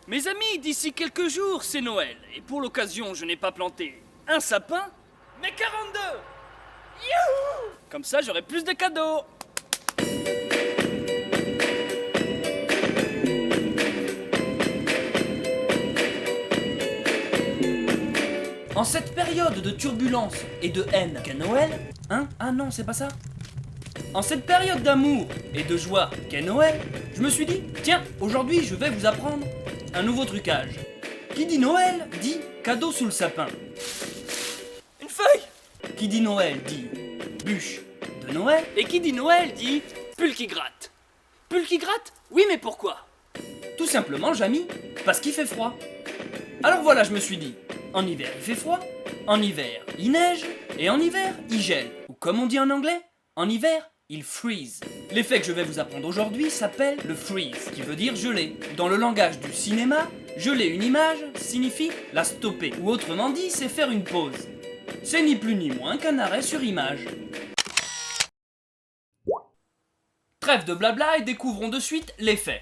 Mes amis, d'ici quelques jours, c'est Noël. Et pour l'occasion, je n'ai pas planté un sapin, mais 42. Youhou! Comme ça, j'aurai plus de cadeaux. En cette période de turbulence et de haine qu'est Noël, hein? Ah non, c'est pas ça. En cette période d'amour et de joie qu'est Noël, je me suis dit, tiens, aujourd'hui je vais vous apprendre un nouveau trucage. Qui dit Noël dit cadeau sous le sapin. Une feuille. Qui dit Noël dit bûche de Noël. Et qui dit Noël dit pull qui gratte. Pull qui gratte? Oui, mais pourquoi? Tout simplement, Jamy, parce qu'il fait froid. Alors voilà, je me suis dit, en hiver il fait froid, en hiver il neige, et en hiver il gèle. Ou comme on dit en anglais, en hiver il freeze. L'effet que je vais vous apprendre aujourd'hui s'appelle le freeze, qui veut dire geler. Dans le langage du cinéma, geler une image signifie la stopper, ou autrement dit, c'est faire une pause. C'est ni plus ni moins qu'un arrêt sur image. Trêve de blabla et découvrons de suite l'effet.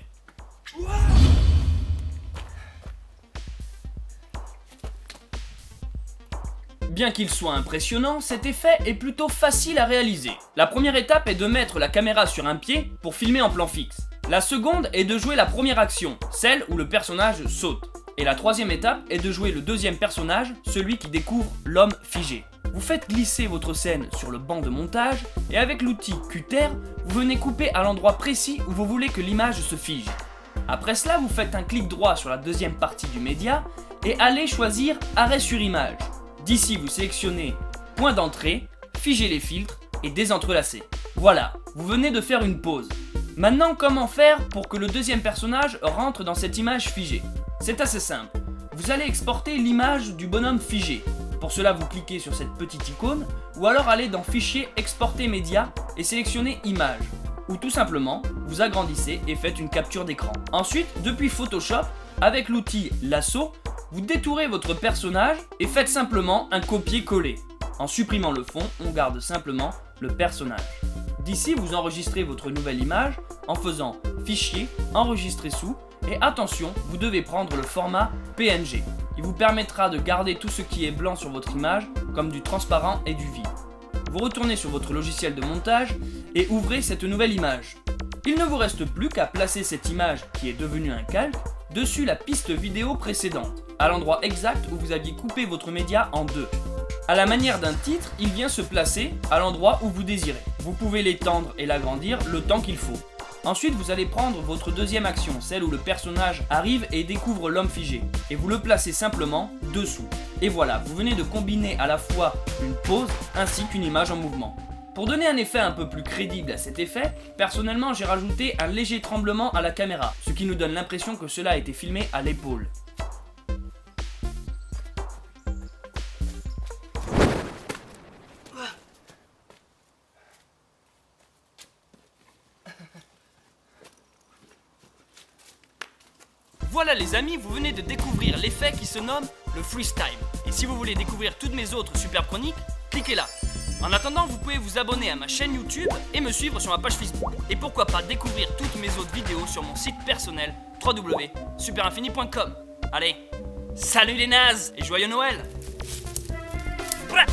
Bien qu'il soit impressionnant, cet effet est plutôt facile à réaliser. La première étape est de mettre la caméra sur un pied pour filmer en plan fixe. La seconde est de jouer la première action, celle où le personnage saute. Et la troisième étape est de jouer le deuxième personnage, celui qui découvre l'homme figé. Vous faites glisser votre scène sur le banc de montage et avec l'outil Cutter, vous venez couper à l'endroit précis où vous voulez que l'image se fige. Après cela, vous faites un clic droit sur la deuxième partie du média et allez choisir Arrêt sur image. D'ici, vous sélectionnez Point d'entrée, figez les filtres et désentrelacez. Voilà, vous venez de faire une pause. Maintenant, comment faire pour que le deuxième personnage rentre dans cette image figée? C'est assez simple. Vous allez exporter l'image du bonhomme figé. Pour cela, vous cliquez sur cette petite icône ou alors allez dans Fichier, Exporter média et sélectionnez Image. Ou tout simplement, vous agrandissez et faites une capture d'écran. Ensuite, depuis Photoshop, avec l'outil Lasso, vous détourez votre personnage et faites simplement un copier-coller. En supprimant le fond, on garde simplement le personnage. D'ici, vous enregistrez votre nouvelle image en faisant Fichier, Enregistrer sous et attention, vous devez prendre le format PNG. Il vous permettra de garder tout ce qui est blanc sur votre image, comme du transparent et du vide. Vous retournez sur votre logiciel de montage et ouvrez cette nouvelle image. Il ne vous reste plus qu'à placer cette image qui est devenue un calque dessus la piste vidéo précédente, à l'endroit exact où vous aviez coupé votre média en deux. À la manière d'un titre, il vient se placer à l'endroit où vous désirez. Vous pouvez l'étendre et l'agrandir le temps qu'il faut. Ensuite, vous allez prendre votre deuxième action, celle où le personnage arrive et découvre l'homme figé, et vous le placez simplement dessous. Et voilà, vous venez de combiner à la fois une pause ainsi qu'une image en mouvement. Pour donner un effet un peu plus crédible à cet effet, personnellement j'ai rajouté un léger tremblement à la caméra, ce qui nous donne l'impression que cela a été filmé à l'épaule. Voilà les amis, vous venez de découvrir l'effet qui se nomme le freeze time. Et si vous voulez découvrir toutes mes autres super chroniques, cliquez là. En attendant, vous pouvez vous abonner à ma chaîne YouTube et me suivre sur ma page Facebook. Et pourquoi pas découvrir toutes mes autres vidéos sur mon site personnel www.superinfini.com. Allez, salut les nazes et joyeux Noël! Blah.